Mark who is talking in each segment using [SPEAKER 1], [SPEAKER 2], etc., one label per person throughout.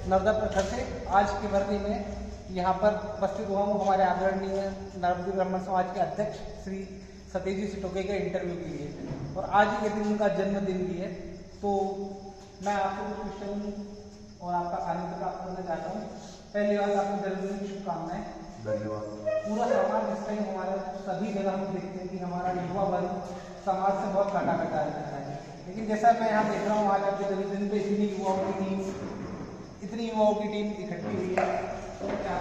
[SPEAKER 1] नर्मदा प्रखर से आज की वर्दी में यहाँ पर उपस्थित हुआ हूँ हमारे आदरणीय नर्मदी ब्राह्मण समाज के अध्यक्ष श्री सतीश जी सिटोके के इंटरव्यू के लिए, और आज ही के दिन उनका जन्मदिन भी है। तो मैं आपको कुछ क्वेश्चन और आपका सानिध्य प्राप्त करना चाहता हूँ। पहली बात, आपको जन्मदिन की शुभकामनाएं।
[SPEAKER 2] धन्यवाद।
[SPEAKER 1] पूरा समाज इस टाइम हमारा सभी जगह हम देखते हैं कि हमारा युवा वर्ग समाज से बहुत काटा कटा रहता है, लेकिन जैसा मैं यहाँ देख रहा हूँ आज आपके जन्मदिन पे इतनी युवाओं की टीम इकट्ठी हुई है, तो क्या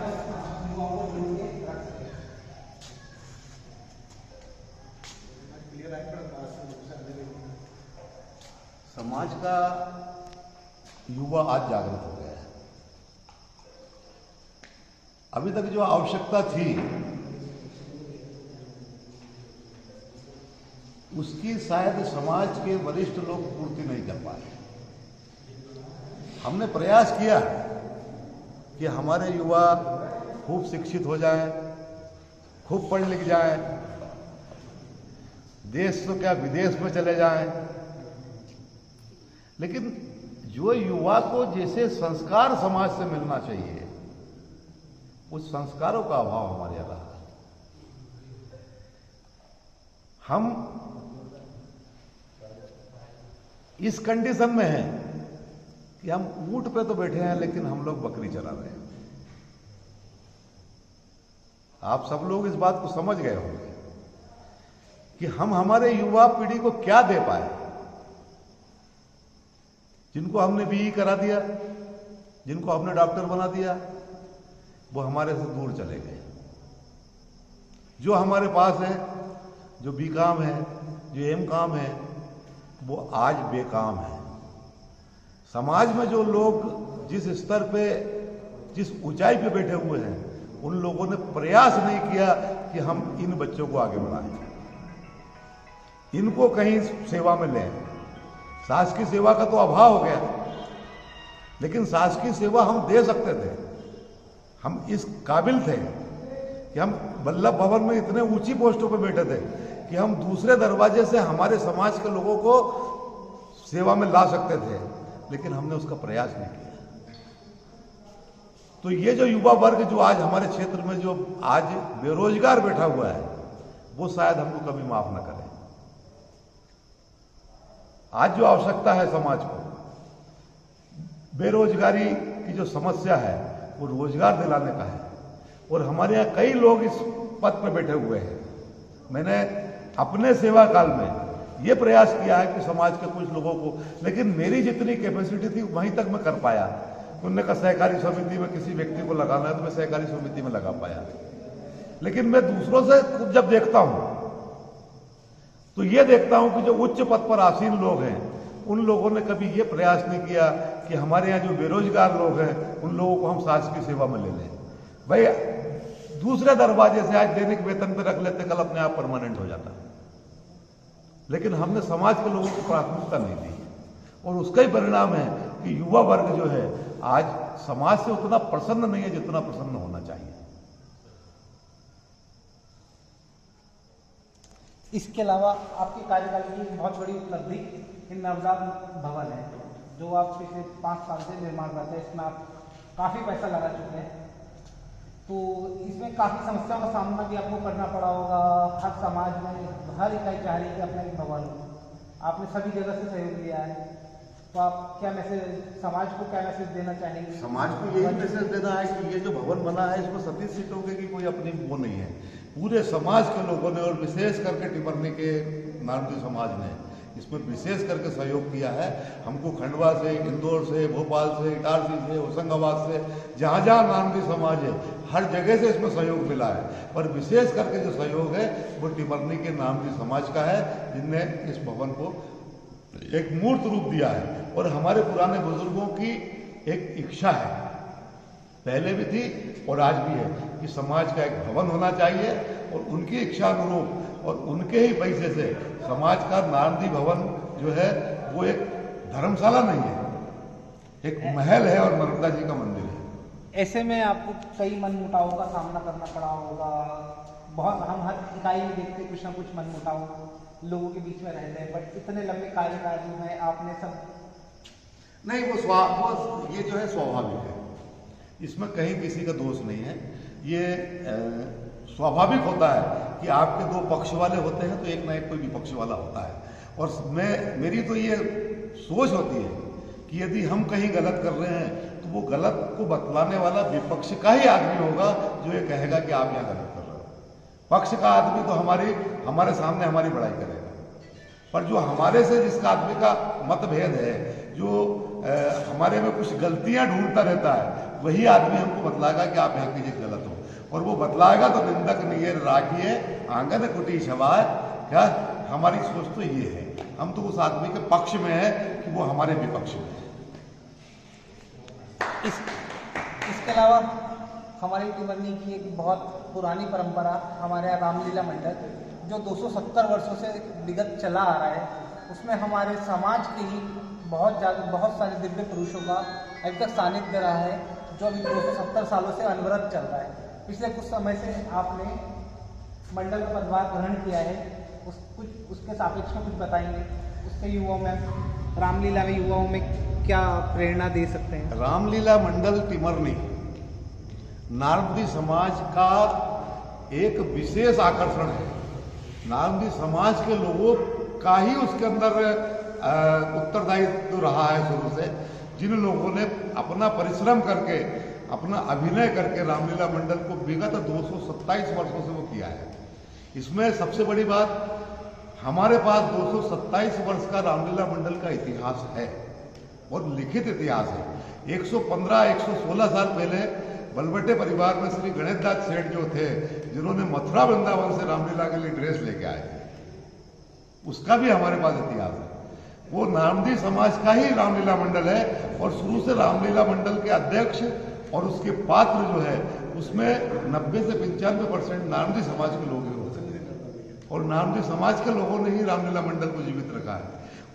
[SPEAKER 1] युवाओं को जोड़ के रख सके।
[SPEAKER 2] समाज का युवा आज जागृत हो गया है। अभी तक जो आवश्यकता थी उसकी शायद समाज के वरिष्ठ लोग पूर्ति नहीं कर पाए। हमने प्रयास किया कि हमारे युवा खूब शिक्षित हो जाएं, खूब पढ़ लिख जाएं, देश तो क्या विदेश में चले जाएं, लेकिन जो युवा को जैसे संस्कार समाज से मिलना चाहिए उस संस्कारों का अभाव हमारे यहाँ रहा। हम इस कंडीशन में हैं कि हम ऊंट पे तो बैठे हैं लेकिन हम लोग बकरी चरा रहे हैं। आप सब लोग इस बात को समझ गए होंगे कि हम हमारे युवा पीढ़ी को क्या दे पाए। जिनको हमने बीई करा दिया, जिनको हमने डॉक्टर बना दिया, वो हमारे से दूर चले गए। जो हमारे पास है, जो बीकॉम है, जो एमकॉम है, वो आज बेकाम है। समाज में जो लोग जिस स्तर पे, जिस ऊंचाई पे बैठे हुए हैं, उन लोगों ने प्रयास नहीं किया कि हम इन बच्चों को आगे बढ़ाएं, इनको कहीं सेवा में लें। शासकीय सेवा का तो अभाव हो गया, लेकिन शासकीय सेवा हम दे सकते थे। हम इस काबिल थे कि हम वल्लभ भवन में इतने ऊंची पोस्टों पर बैठे थे कि हम दूसरे दरवाजे से हमारे समाज के लोगों को सेवा में ला सकते थे, लेकिन हमने उसका प्रयास नहीं किया। तो ये जो युवा वर्ग जो आज हमारे क्षेत्र में जो आज बेरोजगार बैठा हुआ है, वो शायद हमको कभी माफ ना करे। आज जो आवश्यकता है समाज को, बेरोजगारी की जो समस्या है वो रोजगार दिलाने का है, और हमारे यहाँ कई लोग इस पद पर बैठे हुए हैं। मैंने अपने सेवा काल में ये प्रयास किया है कि समाज के कुछ लोगों को, लेकिन मेरी जितनी कैपेसिटी थी वहीं तक मैं कर पाया। उन्होंने कहा सहकारी समिति में किसी व्यक्ति को लगाना है तो मैं सहकारी समिति में लगा पाया, लेकिन मैं दूसरों से जब देखता हूं तो ये देखता हूं कि जो उच्च पद पर आसीन लोग हैं, उन लोगों ने कभी ये प्रयास नहीं किया कि हमारे यहाँ जो बेरोजगार लोग हैं उन लोगों को हम शासकीय सेवा में ले लें। भाई दूसरे दरवाजे से आज दैनिक वेतन पे रख लेते, कल अपने आप परमानेंट हो जाता, लेकिन हमने समाज के लोगों को प्राथमिकता नहीं दी, और उसका ही परिणाम है कि युवा वर्ग जो है आज समाज से उतना प्रसन्न नहीं है जितना प्रसन्न होना चाहिए।
[SPEAKER 1] इसके अलावा आपके कार्यकाल की एक बहुत बड़ी उपलब्धि नर्मदा भवन है, जो आप पिछले 5 साल से निर्माण करते हैं। इसमें आप काफ़ी पैसा लगा चुके हैं, तो इसमें काफ़ी समस्याओं का सामना भी आपको करना पड़ा होगा। हर समाज में हर इकाई चाह रही है कि अपना एक भवन हो। आपने सभी जगह से सहयोग लिया है, तो आप क्या मैसेज, समाज को क्या मैसेज देना चाहेंगे?
[SPEAKER 2] समाज को यही मैसेज देना है कि ये जो भवन बना है इसमें सतीश सिटोके की कोई अपनी वो नहीं है। पूरे समाज के लोगों ने, और विशेष करके टिमरनी के नारदी समाज ने इसमें विशेष करके सहयोग किया है। हमको खंडवा से, इंदौर से, भोपाल से, इटारसी से, होशंगाबाद से, जहाँ जहाँ नारदी समाज है हर जगह से इसमें सहयोग मिला है। पर विशेष करके जो सहयोग है वो टिमरनी के नारदी समाज का है, जिनने इस भवन को एक मूर्त रूप दिया है। और हमारे पुराने बुजुर्गों की एक इच्छा है, पहले भी थी और आज भी है, कि समाज का एक भवन होना चाहिए, और उनकी इच्छा अनुरूप और उनके ही पैसे से समाज का नारदी भवन जो है वो एक धर्मशाला नहीं है, एक महल है और नर्मदा जी का मंदिर है।
[SPEAKER 1] ऐसे में आपको कई मनमुटावों का सामना करना पड़ा होगा। बहुत हम हर इकाई में देखते कुछ ना कुछ मनमुटाव लोगों के बीच में रहते हैं, बट इतने लंबे कार्यकाल में आपने सब
[SPEAKER 2] नहीं, वो ये जो है स्वाभाविक है, इसमें कहीं किसी का दोष नहीं है। ये स्वाभाविक होता है कि आपके दो पक्ष वाले होते हैं तो एक ना एक कोई विपक्ष वाला होता है। और मेरी तो ये सोच होती है कि यदि हम कहीं गलत कर रहे हैं तो वो गलत को बतलाने वाला विपक्ष का ही आदमी होगा जो ये कहेगा कि आप यहाँ गलत कर रहे हो। पक्ष का आदमी तो हमारे सामने हमारी बड़ाई करेगा, पर जो हमारे से जिसका आदमी का मतभेद है, जो हमारे में कुछ गलतियां ढूंढता रहता है, वही आदमी हमको बतलाएगा कि आप यहाँ कीजिए गलत हो। और वो बतलाएगा तो निंदक नियर राखिए आंगन कुटी छवाए। क्या हमारी सोच तो ये है, हम तो उस आदमी के पक्ष में है कि वो हमारे विपक्ष में है।
[SPEAKER 1] इसके अलावा हमारी टिमरनी की एक बहुत पुरानी परंपरा, हमारे यहाँ रामलीला मंडल जो 270 वर्षों से विगत चला आ रहा है, उसमें हमारे समाज के ही बहुत सारे दिव्य पुरुषों का अभी तक सानिध्य रहा है, जो अभी 270 सालों से अनवरत चल रहा है। पिछले कुछ समय से आपने मंडल का पदभार ग्रहण किया है, उसके सापेक्ष में कुछ बताएंगे? उसके युवाओं में, रामलीला में युवाओं में क्या प्रेरणा दे सकते हैं?
[SPEAKER 2] रामलीला मंडल टिमरनी नारदी समाज का एक विशेष आकर्षण है। नारदी समाज के लोगों का ही उसके अंदर उत्तरदायित्व रहा है शुरू से, जिन लोगों ने अपना परिश्रम करके, अपना अभिनय करके रामलीला मंडल को विगत 227 वर्षों से वो किया है। इसमें सबसे बड़ी बात, हमारे पास 227 वर्ष का रामलीला मंडल का इतिहास है और लिखित इतिहास है। 115-116 साल पहले बलबटे परिवार में श्री गणेश दास सेठ जो थे, जिन्होंने मथुरा वृंदावन से रामलीला के लिए ड्रेस लेके आए थे, उसका भी हमारे पास इतिहास है। वो नारदी समाज का ही रामलीला मंडल है और शुरू से रामलीला मंडल के अध्यक्ष और उसके पात्र जो है उसमें 90 से 95% नारदी समाज के लोग ही होते हैं और नारदी समाज के लोगों ने ही रामलीला मंडल को जीवित रखा है।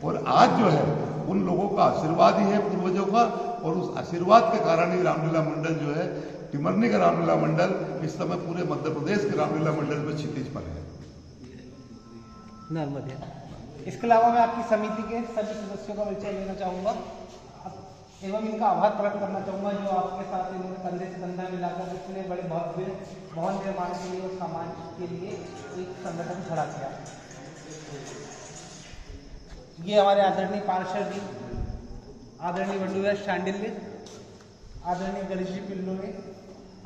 [SPEAKER 2] और आज जो है उन लोगों का आशीर्वाद ही है पूर्वजों का, और उस आशीर्वाद के कारण ही रामलीला मंडल जो है, टिमरनी का रामलीला मंडल इस समय पूरे मध्य प्रदेश के रामलीला मंडल में क्षितिज पर है।
[SPEAKER 1] नर्मदे। इसके अलावा मैं आपकी समिति के सभी सदस्यों का परिचय लेना चाहूँगा एवं इनका आभार प्रकट करना चाहूँगा, जो आपके साथ इन्होंने कंधे से कंधा मिलाकर इतने बड़े भव्य भवन निर्माण के लिए और समाज के लिए एक संगठन खड़ा किया। ये हमारे आदरणीय पार्षद जी, आदरणीय वंडूराज शांडिल्य, आदरणीय गणेश जी पिल्लोरे,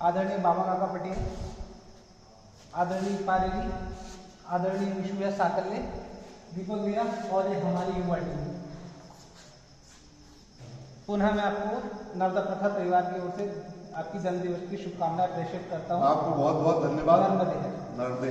[SPEAKER 1] आदरणीय बाबा काका पटेल, आदरणीय पारेली, आदरणीय विशुया साकल्ले, दीपक मीरा और ये हमारी युवा टीम। पुनः मैं आपको नर्मदा प्रखर परिवार की ओर से आपकी जन्मदिवस की शुभकामनाएं प्रेषित करता हूँ।
[SPEAKER 2] आपको बहुत बहुत धन्यवाद।
[SPEAKER 1] नर्मदे।
[SPEAKER 2] नर्मदे।